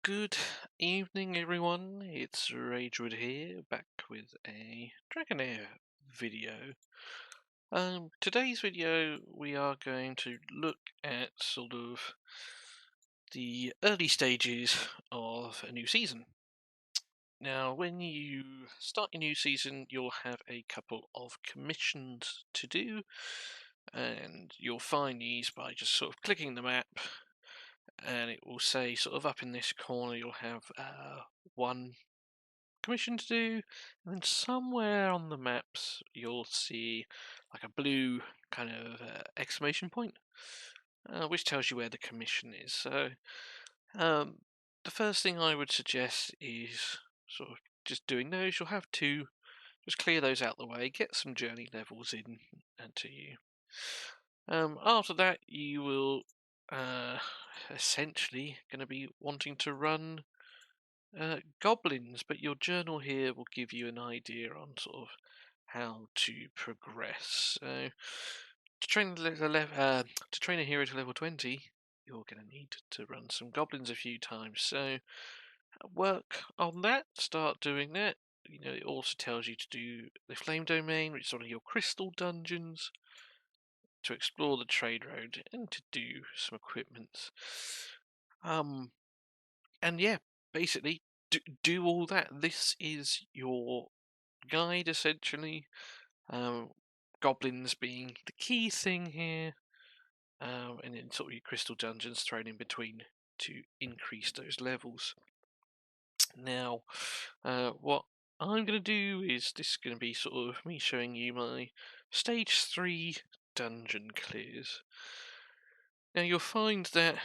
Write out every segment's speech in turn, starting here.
Good evening, everyone. It's Ragewood here, back with a Dragonheir video. Today's video, we are going to look at sort of the early stages of a new season. Now, when you start your new season, you'll have a couple of commissions to do, and you'll find these by just sort of clicking the map, and it will say sort of up in this corner you'll have one commission to do, and then somewhere on the maps you'll see like a blue kind of exclamation point, which tells you where the commission is. So um, the first thing I would suggest is sort of just doing those. You'll have two. Just clear those out the way, get some journey levels in to you. After that, you will essentially going to be wanting to run goblins, but your journal here will give you an idea on sort of how to progress. So to train to train a hero to level 20, you're going to need to run some goblins a few times. So work on that. Start doing that. You know, it also tells you to do the flame domain, which is sort of your crystal dungeons, to explore the trade road and to do some equipment. And yeah, basically do all that. This is your guide essentially. Goblins being the key thing here, and then sort of your crystal dungeons thrown in between to increase those levels. Now, what I'm going to do is this is going to be sort of me showing you my stage 3 dungeon clears. Now you'll find that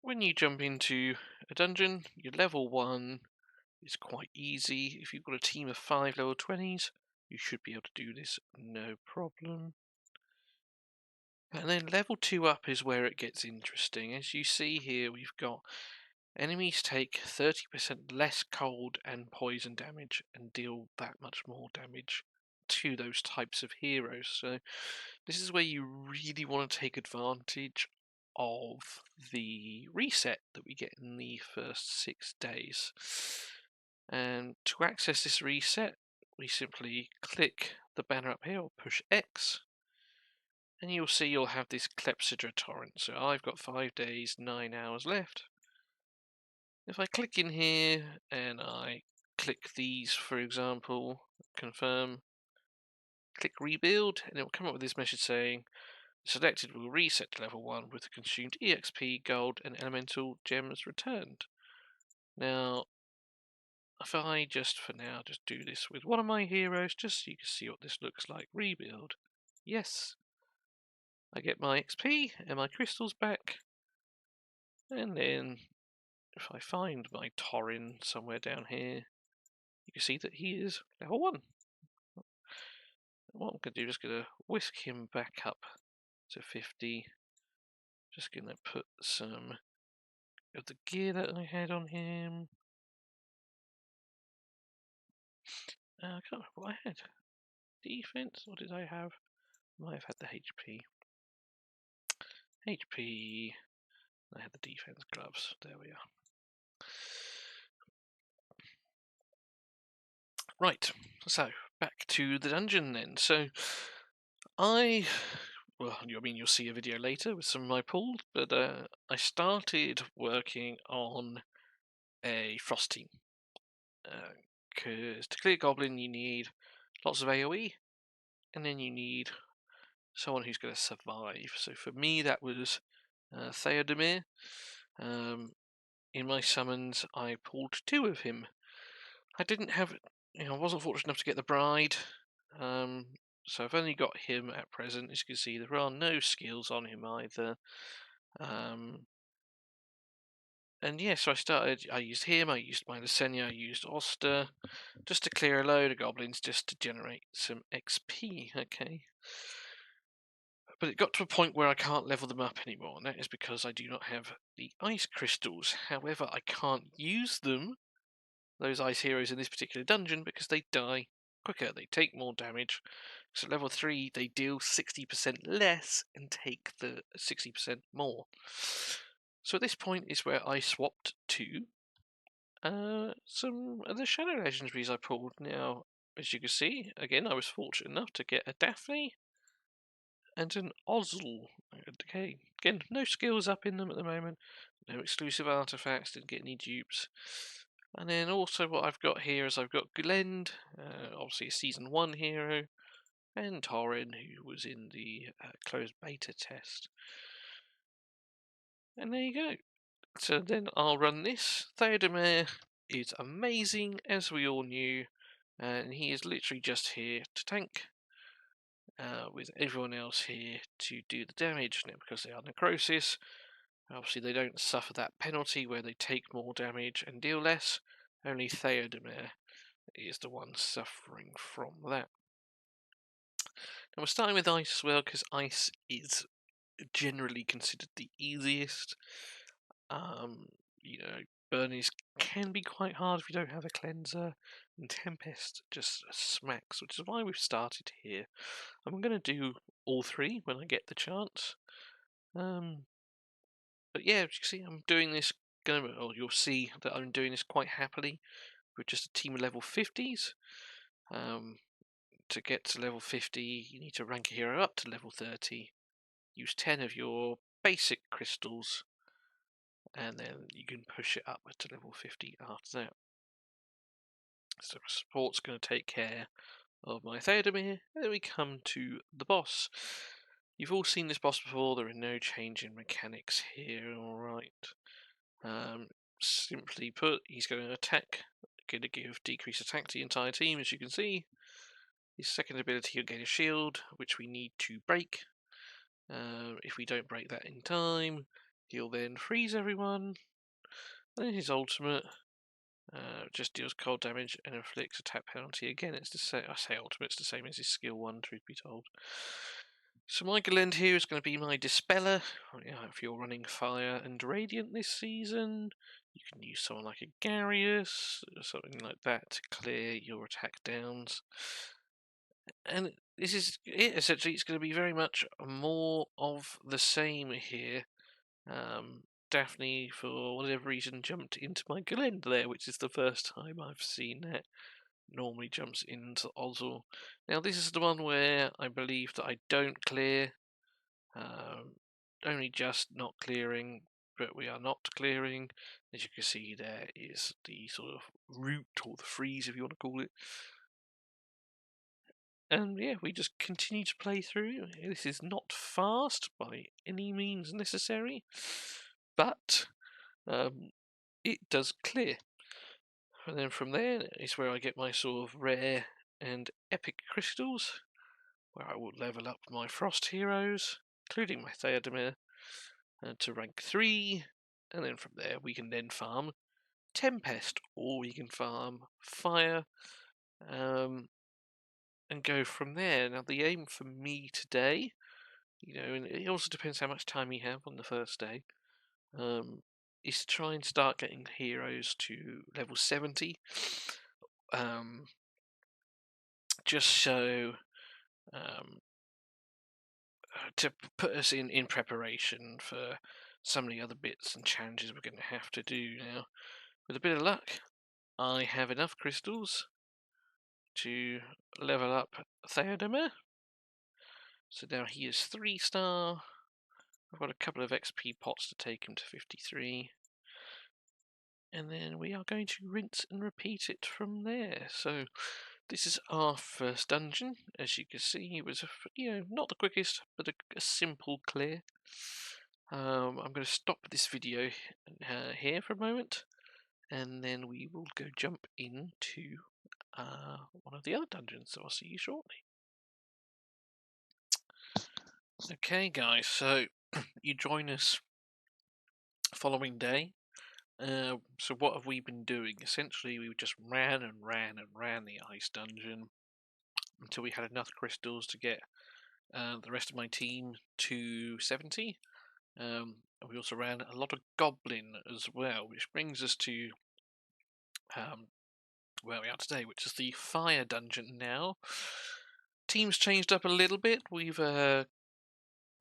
when you jump into a dungeon, your level 1 is quite easy. If you've got a team of 5 level 20s, you should be able to do this no problem. And then level 2 up is where it gets interesting. As you see here, we've got enemies take 30% less cold and poison damage and deal that much more damage to those types of heroes. So this is where you really want to take advantage of the reset that we get in the first 6 days. And to access this reset, we simply click the banner up here or push X, and you'll see you'll have this Clepsydra torrent. So I've got 5 days, 9 hours left. If I click in here and I click these, for example, confirm, click rebuild, and it will come up with this message saying selected will reset to level 1 with the consumed EXP, gold, and elemental gems returned. Now, if I just for now just do this with one of my heroes, just so you can see what this looks like, rebuild. Yes, I get my XP and my crystals back, and then if I find my Torin somewhere down here, you can see that he is level 1. What I'm going to do is just going to whisk him back up to 50. Just going to put some of the gear that I had on him. I can't remember what I had. Defense? What did I have? I might have had the HP. HP. I had the defense gloves. There we are. Right, so back to the dungeon then. So well, I mean, you'll see a video later with some of my pulls, but I started working on a frost team. Because to clear Goblin, you need lots of AoE, and then you need someone who's going to survive. So for me, that was Theodemir. In my summons, I pulled 2 of him. I didn't have, I wasn't fortunate enough to get the bride, so I've only got him at present. As you can see, there are no skills on him either. And yeah, so I used him, I used my Lasenia, I used Oster, just to clear a load of goblins, just to generate some XP, okay? But it got to a point where I can't level them up anymore, and that is because I do not have the ice crystals. However, I can't use them, those ice heroes, in this particular dungeon, because they die quicker, they take more damage. So at level 3, they deal 60% less and take the 60% more. So at this point is where I swapped to some of the Shadow Legendaries I pulled. Now, as you can see, again, I was fortunate enough to get a Daphne and an Ozzel. Okay, again, no skills up in them at the moment, no exclusive artifacts, didn't get any dupes. And then also what I've got here is I've got Glend, obviously a Season 1 hero, and Torin, who was in the closed beta test. And there you go. So then I'll run this. Theodomir is amazing, as we all knew, and he is literally just here to tank, with everyone else here to do the damage. Now, because they are necrosis, obviously they don't suffer that penalty where they take more damage and deal less. Only Theodomir is the one suffering from that. Now we're starting with Ice as well, because Ice is generally considered the easiest. You know, Burnies can be quite hard if you don't have a cleanser, and Tempest just smacks, which is why we've started here. And we're going to do all three when I get the chance. But yeah, as you can see, I'm doing this. Or you'll see that I'm doing this quite happily with just a team of level 50s. To get to level 50, you need to rank a hero up to level 30. Use 10 of your basic crystals, and then you can push it up to level 50 after that. So support's going to take care of my Theodomir, and then we come to the boss. You've all seen this boss before, there are no change in mechanics here, alright. Simply put, he's going to attack, going to give decreased attack to the entire team, as you can see. His second ability, he'll gain a shield, which we need to break. If we don't break that in time, he'll then freeze everyone. And then his ultimate just deals cold damage and inflicts attack penalty. Again, it's the same. I say ultimate, it's the same as his skill 1, truth be told. So my Galend here is going to be my Dispeller. If you're running Fire and Radiant this season, you can use someone like a Garius or something like that to clear your attack downs. And this is it, essentially. It's going to be very much more of the same here. Daphne, for whatever reason, jumped into my Galend there, which is the first time I've seen that. Normally jumps into Ozzel. Now this is the one where I believe that I don't clear. Only just not clearing, but we are not clearing. As you can see, there is the sort of root, or the freeze if you want to call it. And yeah, we just continue to play through. This is not fast by any means necessary, but it does clear. And then from there is where I get my sort of rare and epic crystals, where I will level up my frost heroes, including my Theodomir, to rank 3. And then from there we can then farm Tempest, or we can farm Fire, and go from there. Now the aim for me today, and it also depends how much time you have on the first day, is to try and start getting heroes to level 70. Just so to put us in preparation for some of the other bits and challenges we're going to have to do now. With a bit of luck, I have enough crystals to level up Theodomir. So now he is 3-star. I've got a couple of XP pots to take him to 53. And then we are going to rinse and repeat it from there. So this is our first dungeon. As you can see, it was not the quickest, but a simple clear. I'm going to stop this video here for a moment, and then we will go jump into one of the other dungeons. So I'll see you shortly. Okay, guys. So you join us following day. So what have we been doing? Essentially, we just ran and ran and ran the ice dungeon until we had enough crystals to get the rest of my team to 70. We also ran a lot of goblin as well, which brings us to where we are today, which is the fire dungeon now. Team's changed up a little bit. We've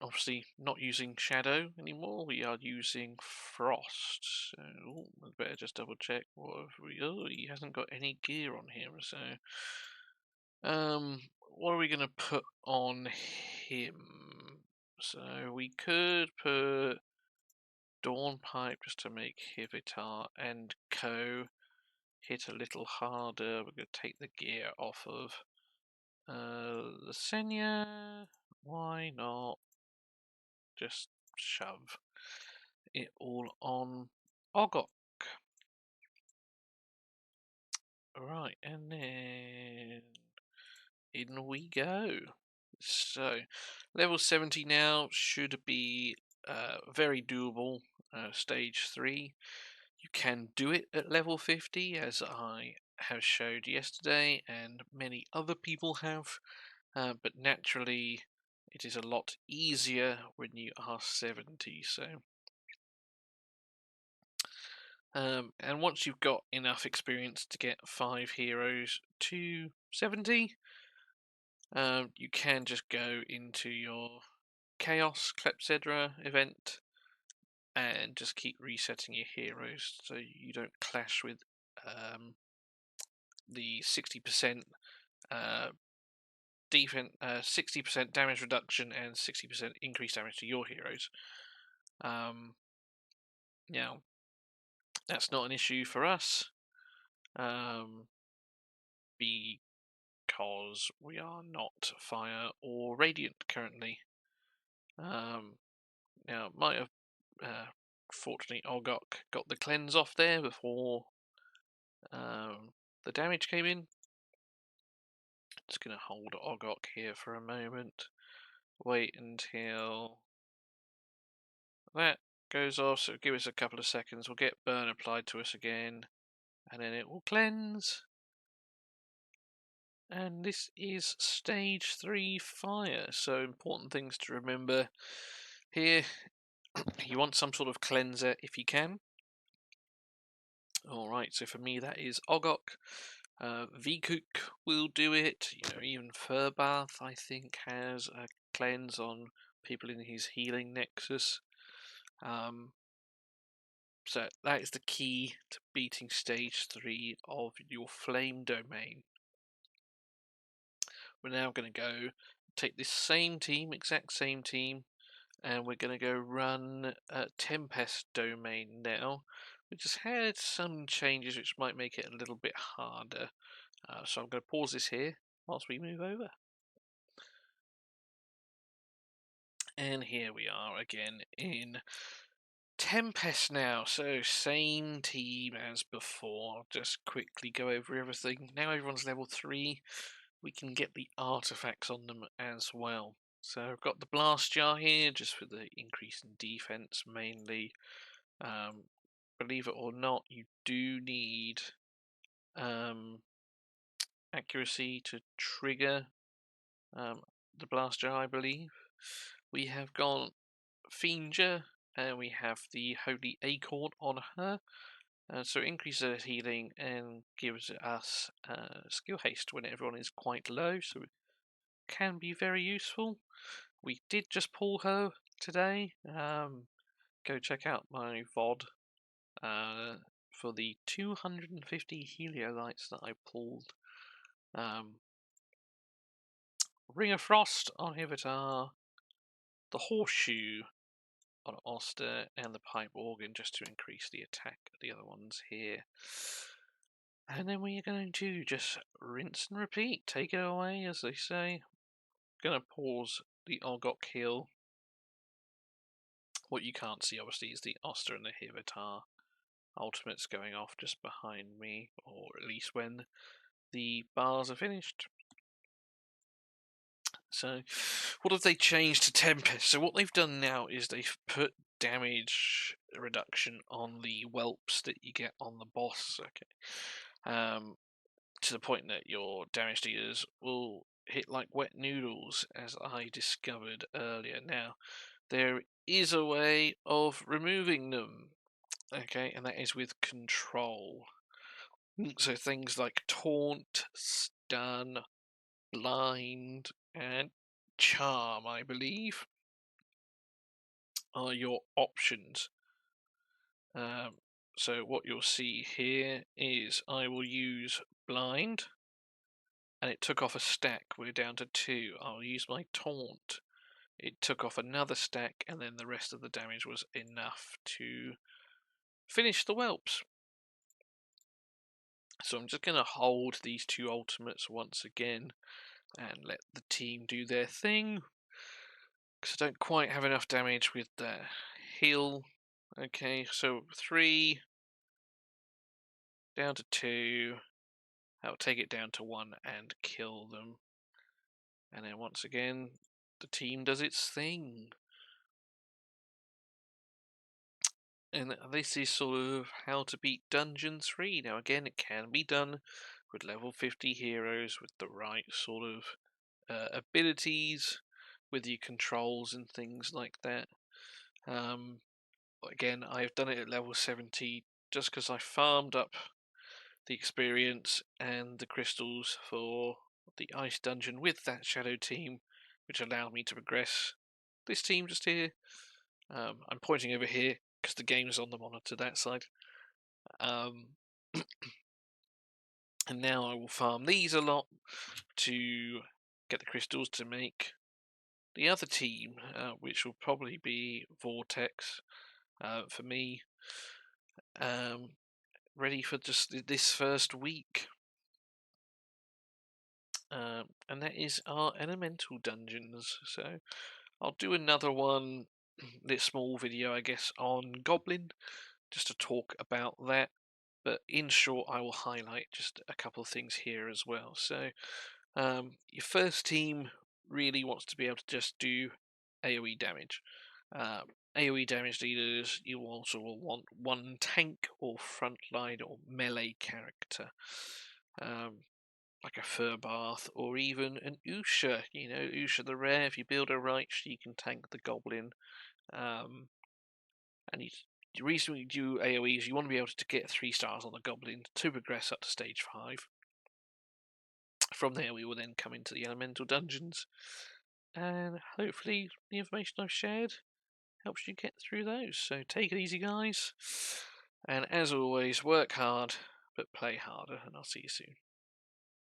obviously not using shadow anymore. We are using frost. So, better just double check. Oh, he hasn't got any gear on here, so what are we gonna put on him? So we could put Dawnpipe just to make Hivitar and Co hit a little harder. We're gonna take the gear off of the Senya. Why not just shove it all on Ogok? Right, and then in we go. So, level 70 now should be very doable. Stage 3. You can do it at level 50, as I have showed yesterday, and many other people have. But naturally, it is a lot easier when you are 70. And once you've got enough experience to get 5 heroes to 70, you can just go into your Chaos Clepsydra event and just keep resetting your heroes so you don't clash with the 60% defense, 60% damage reduction and 60% increased damage to your heroes. Now, that's not an issue for us because we are not fire or radiant currently. Now, might have fortunately Ogok got the cleanse off there before the damage came in. Just gonna hold Ogok here for a moment. Wait until that goes off, so give us a couple of seconds. We'll get burn applied to us again, and then it will cleanse. And this is stage 3 fire, so important things to remember here. You want some sort of cleanser if you can. Alright, so for me that is Ogok. Vkook will do it. Even Furbath, I think, has a cleanse on people in his healing nexus. So that is the key to beating stage 3 of your flame domain. We're now going to go take this same team, exact same team, and we're going to go run Tempest domain now, which has had some changes which might make it a little bit harder. So I'm going to pause this here whilst we move over. And here we are again in Tempest now. So same team as before. I'll just quickly go over everything. Now everyone's level 3. We can get the artifacts on them as well. So I've got the blast jar here just for the increase in defense mainly. Believe it or not, you do need accuracy to trigger the blast jar, I believe. We have got Fiendja, and we have the Holy Acorn on her. So it increases her healing and gives us skill haste when everyone is quite low, so it can be very useful. We did just pull her today. Go check out my VOD for the 250 heliolites that I pulled. Ring of Frost on Hivitar, the Horseshoe on Oster, and the Pipe Organ just to increase the attack of the other ones here. And then we are going to just rinse and repeat. Take it away, as they say. Going to pause the Ogok heal. What you can't see, obviously, is the Oster and the Hivitar ultimates going off just behind me, or at least when the bars are finished. So, what have they changed to Tempest? So what they've done now is they've put damage reduction on the whelps that you get on the boss. Okay, to the point that your damage dealers will hit like wet noodles, as I discovered earlier. Now, there is a way of removing them. Okay, and that is with control. So things like taunt, stun, blind, and charm, I believe, are your options. So what you'll see here is I will use blind, and it took off a stack. We're down to 2. I'll use my taunt. It took off another stack, and then the rest of the damage was enough to finish the whelps. So I'm just going to hold these 2 ultimates once again and let the team do their thing, because I don't quite have enough damage with the heal. Okay, so 3 down to 2. I'll take it down to 1 and kill them. And then once again, the team does its thing. And this is sort of how to beat Dungeon 3. Now again, it can be done with level 50 heroes with the right sort of abilities, with your controls and things like that. Again, I've done it at level 70 just because I farmed up the experience and the crystals for the ice dungeon with that shadow team, which allowed me to progress this team just here. I'm pointing over here because the game is on the monitor that side. And now I will farm these a lot to get the crystals to make the other team, which will probably be Vortex for me, ready for just this first week. And that is our elemental dungeons. So I'll do another one, this small video, I guess, on Goblin, just to talk about that. But in short, I will highlight just a couple of things here as well. So your first team really wants to be able to just do AoE damage. AoE damage dealers, you also will want one tank or frontline or melee character. Like a fur bath or even an Usha. You know, Usha the rare, if you build her right, she can tank the goblin. And the reason we do AoE is you want to be able to get 3 stars on the goblin to progress up to stage 5. From there we will then come into the elemental dungeons, and hopefully the information I've shared helps you get through those. So take it easy, guys, and as always, work hard but play harder, and I'll see you soon.